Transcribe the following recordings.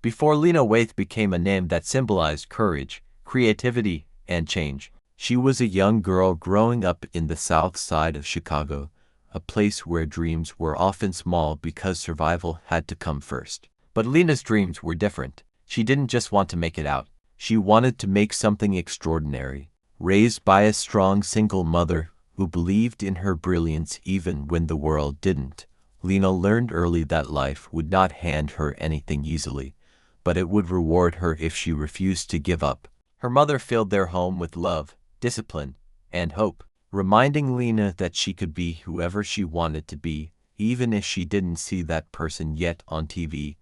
Before Lena Waithe became a name that symbolized courage, creativity, and change, she was a young girl growing up in the South Side of Chicago, a place where dreams were often small because survival had to come first. But Lena's dreams were different. She didn't just want to make it out. She wanted to make something extraordinary. Raised by a strong single mother who believed in her brilliance even when the world didn't, Lena learned early that life would not hand her anything easily, but it would reward her if she refused to give up. Her mother filled their home with love, discipline, and hope, reminding Lena that she could be whoever she wanted to be, even if she didn't see that person yet on TV.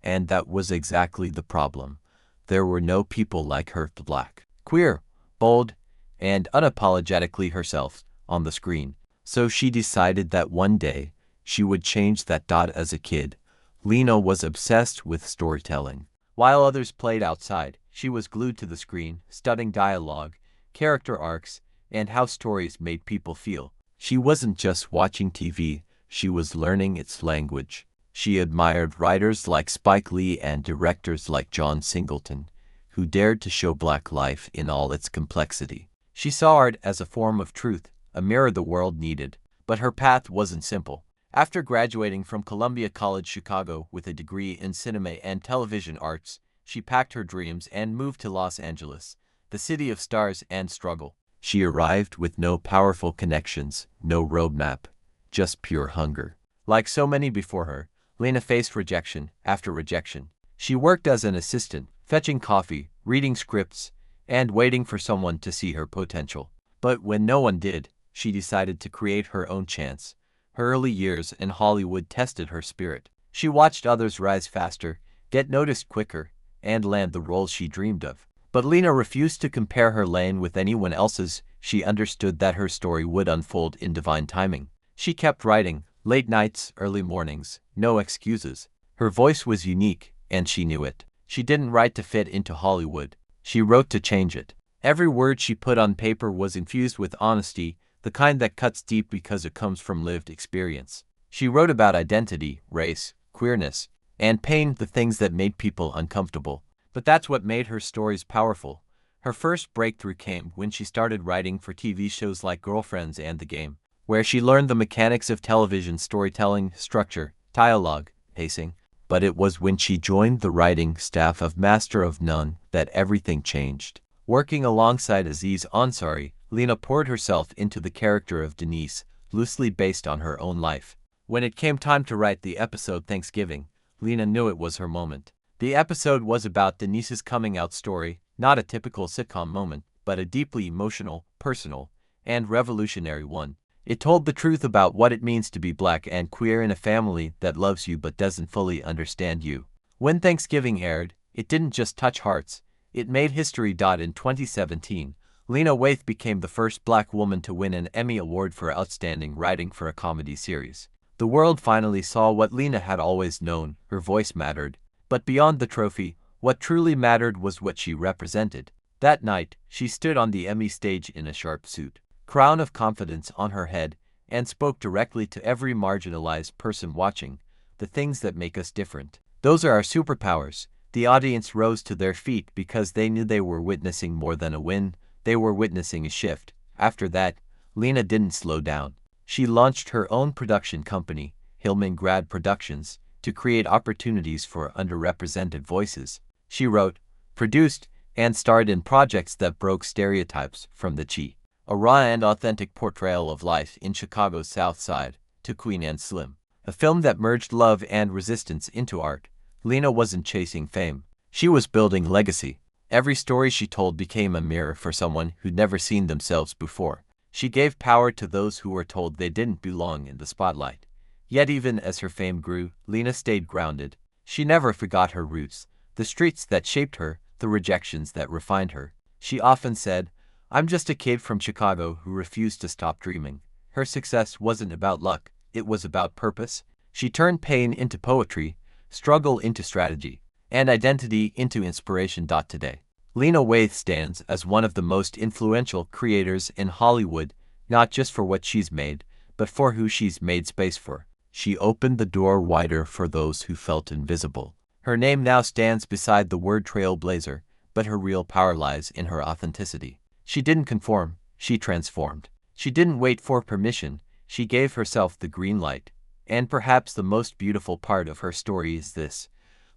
And that was exactly the problem. There were no people like her, black, queer, bold, and unapologetically herself, on the screen. So she decided that one day, she would change that. As a kid, Lena was obsessed with storytelling. While others played outside, she was glued to the screen, studying dialogue, character arcs, and how stories made people feel. She wasn't just watching TV, she was learning its language. She admired writers like Spike Lee and directors like John Singleton, who dared to show Black life in all its complexity. She saw art as a form of truth, a mirror the world needed. But her path wasn't simple. After graduating from Columbia College Chicago with a degree in cinema and television arts, she packed her dreams and moved to Los Angeles, the city of stars and struggle. She arrived with no powerful connections, no roadmap, just pure hunger. Like so many before her, Lena faced rejection after rejection. She worked as an assistant, fetching coffee, reading scripts, and waiting for someone to see her potential. But when no one did, she decided to create her own chance. Her early years in Hollywood tested her spirit. She watched others rise faster, get noticed quicker, and land the roles she dreamed of. But Lena refused to compare her lane with anyone else's. She understood that her story would unfold in divine timing. She kept writing, late nights, early mornings, no excuses. Her voice was unique, and she knew it. She didn't write to fit into Hollywood. She wrote to change it. Every word she put on paper was infused with honesty, the kind that cuts deep because it comes from lived experience. She wrote about identity, race, queerness, and pain, the things that made people uncomfortable. But that's what made her stories powerful. Her first breakthrough came when she started writing for TV shows like Girlfriends and The Game, where she learned the mechanics of television storytelling, structure, dialogue, pacing. But it was when she joined the writing staff of Master of None that everything changed. Working alongside Aziz Ansari, Lena poured herself into the character of Denise, loosely based on her own life. When it came time to write the episode Thanksgiving, Lena knew it was her moment. The episode was about Denise's coming-out story, not a typical sitcom moment, but a deeply emotional, personal, and revolutionary one. It told the truth about what it means to be Black and queer in a family that loves you but doesn't fully understand you. When Thanksgiving aired, it didn't just touch hearts, it made history. In 2017, Lena Waithe became the first Black woman to win an Emmy Award for Outstanding Writing for a Comedy Series. The world finally saw what Lena had always known: her voice mattered. But beyond the trophy, what truly mattered was what she represented. That night, she stood on the Emmy stage in a sharp suit, crown of confidence on her head, and spoke directly to every marginalized person watching. The things that make us different, those are our superpowers. The audience rose to their feet because they knew they were witnessing more than a win. They were witnessing a shift. After that, Lena didn't slow down. She launched her own production company, Hillman Grad Productions, to create opportunities for underrepresented voices. She wrote, produced, and starred in projects that broke stereotypes, from The Chi, a raw and authentic portrayal of life in Chicago's South Side, to Queen and Slim, a film that merged love and resistance into art. Lena wasn't chasing fame. She was building legacy. Every story she told became a mirror for someone who'd never seen themselves before. She gave power to those who were told they didn't belong in the spotlight. Yet even as her fame grew, Lena stayed grounded. She never forgot her roots, the streets that shaped her, the rejections that refined her. She often said, "I'm just a kid from Chicago who refused to stop dreaming." Her success wasn't about luck, it was about purpose. She turned pain into poetry, struggle into strategy, and identity into inspiration. Today, Lena Waithe stands as one of the most influential creators in Hollywood, not just for what she's made, but for who she's made space for. She opened the door wider for those who felt invisible. Her name now stands beside the word trailblazer, but her real power lies in her authenticity. She didn't conform, she transformed. She didn't wait for permission, she gave herself the green light. And perhaps the most beautiful part of her story is this: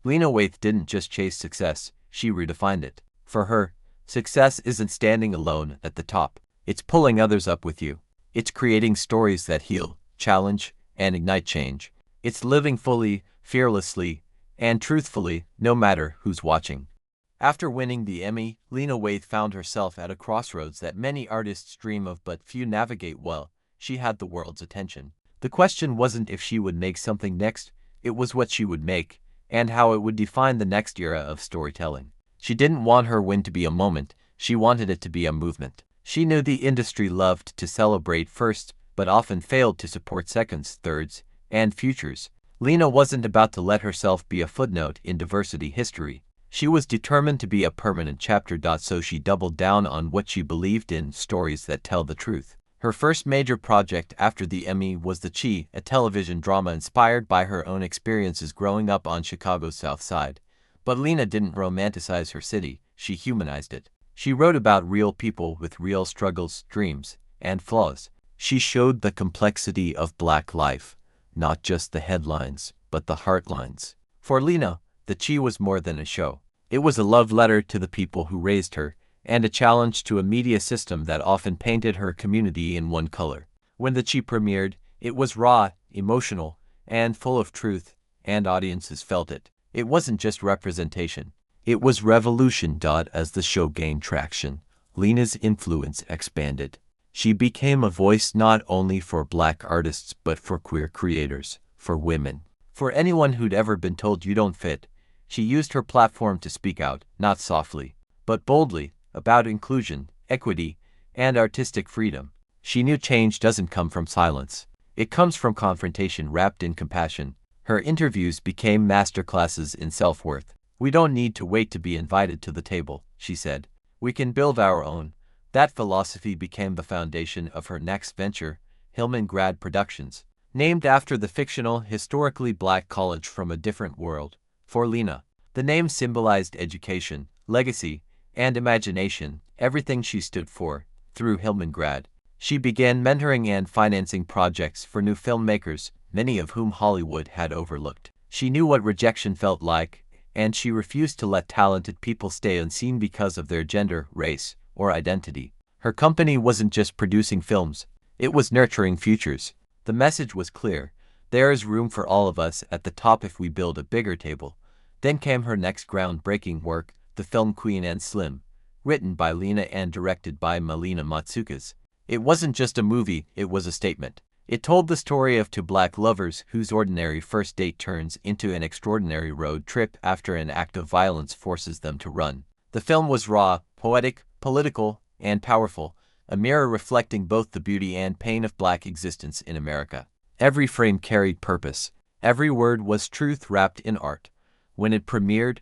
Lena Waithe didn't just chase success, she redefined it. For her, success isn't standing alone at the top. It's pulling others up with you. It's creating stories that heal, challenge, and ignite change. It's living fully, fearlessly, and truthfully, no matter who's watching. After winning the Emmy, Lena Waithe found herself at a crossroads that many artists dream of but few navigate well. She had the world's attention. The question wasn't if she would make something next, it was what she would make, and how it would define the next era of storytelling. She didn't want her win to be a moment, she wanted it to be a movement. She knew the industry loved to celebrate firsts, but often failed to support seconds, thirds, and futures. Lena wasn't about to let herself be a footnote in diversity history. She was determined to be a permanent chapter. So she doubled down on what she believed in: stories that tell the truth. Her first major project after the Emmy was The Chi, a television drama inspired by her own experiences growing up on Chicago's South Side. But Lena didn't romanticize her city, she humanized it. She wrote about real people with real struggles, dreams, and flaws. She showed the complexity of Black life, not just the headlines, but the heartlines. For Lena, The Chi was more than a show. It was a love letter to the people who raised her, and a challenge to a media system that often painted her community in one color. When The Chi premiered, it was raw, emotional, and full of truth, and audiences felt it. It wasn't just representation. It was revolution. As the show gained traction, Lena's influence expanded. She became a voice not only for Black artists but for queer creators, for women, for anyone who'd ever been told you don't fit. She used her platform to speak out, not softly, but boldly, about inclusion, equity, and artistic freedom. She knew change doesn't come from silence. It comes from confrontation wrapped in compassion. Her interviews became masterclasses in self-worth. "We don't need to wait to be invited to the table," she said. "We can build our own." That philosophy became the foundation of her next venture, Hillman Grad Productions, named after the fictional, historically Black college from a different world. For Lena, the name symbolized education, legacy, and imagination, everything she stood for. Through Hillman Grad, she began mentoring and financing projects for new filmmakers, many of whom Hollywood had overlooked. She knew what rejection felt like, and she refused to let talented people stay unseen because of their gender, race, or identity. Her company wasn't just producing films, it was nurturing futures. The message was clear: there is room for all of us at the top if we build a bigger table. Then came her next groundbreaking work, the film Queen and Slim, written by Lena and directed by Melina Matsoukas. It wasn't just a movie, it was a statement. It told the story of two Black lovers whose ordinary first date turns into an extraordinary road trip after an act of violence forces them to run. The film was raw, poetic, political, and powerful, a mirror reflecting both the beauty and pain of Black existence in America. Every frame carried purpose. Every word was truth wrapped in art. When it premiered,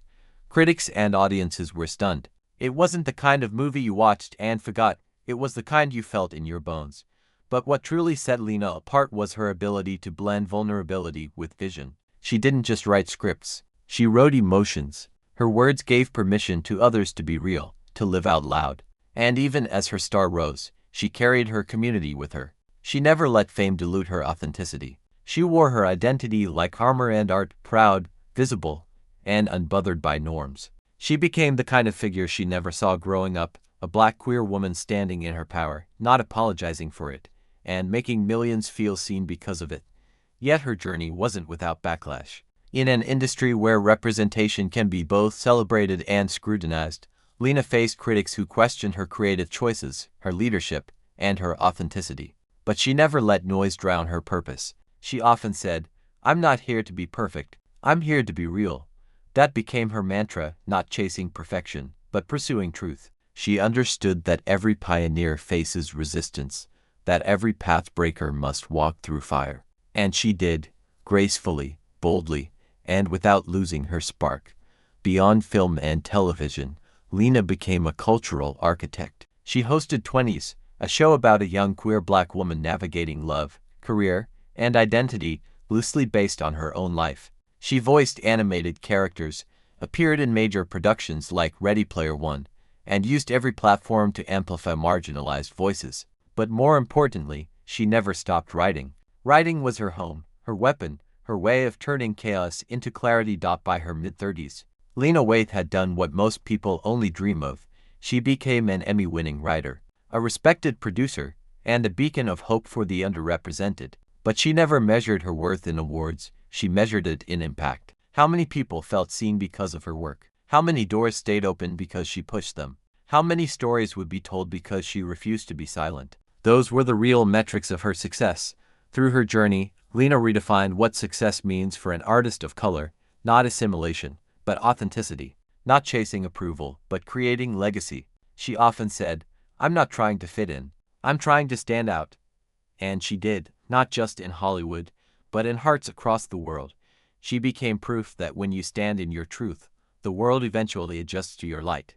critics and audiences were stunned. It wasn't the kind of movie you watched and forgot, it was the kind you felt in your bones. But what truly set Lena apart was her ability to blend vulnerability with vision. She didn't just write scripts, she wrote emotions. Her words gave permission to others to be real, to live out loud. And even as her star rose, she carried her community with her. She never let fame dilute her authenticity. She wore her identity like armor and art, proud, visible, and unbothered by norms. She became the kind of figure she never saw growing up, a Black queer woman standing in her power, not apologizing for it, and making millions feel seen because of it. Yet her journey wasn't without backlash. In an industry where representation can be both celebrated and scrutinized, Lena faced critics who questioned her creative choices, her leadership, and her authenticity. But she never let noise drown her purpose. She often said, "I'm not here to be perfect, I'm here to be real." That became her mantra, not chasing perfection, but pursuing truth. She understood that every pioneer faces resistance, that every pathbreaker must walk through fire. And she did, gracefully, boldly, and without losing her spark. Beyond film and television, Lena became a cultural architect. She hosted Twenties, a show about a young queer Black woman navigating love, career, and identity, loosely based on her own life. She voiced animated characters, appeared in major productions like Ready Player One, and used every platform to amplify marginalized voices. But more importantly, she never stopped writing. Writing was her home, her weapon, her way of turning chaos into clarity. By her mid-30s, Lena Waithe had done what most people only dream of. She became an Emmy-winning writer, a respected producer, and a beacon of hope for the underrepresented. But she never measured her worth in awards, she measured it in impact. How many people felt seen because of her work? How many doors stayed open because she pushed them? How many stories would be told because she refused to be silent? Those were the real metrics of her success. Through her journey, Lena redefined what success means for an artist of color: not assimilation, but authenticity; not chasing approval, but creating legacy. She often said, "I'm not trying to fit in, I'm trying to stand out." And she did, not just in Hollywood, but in hearts across the world. She became proof that when you stand in your truth, the world eventually adjusts to your light.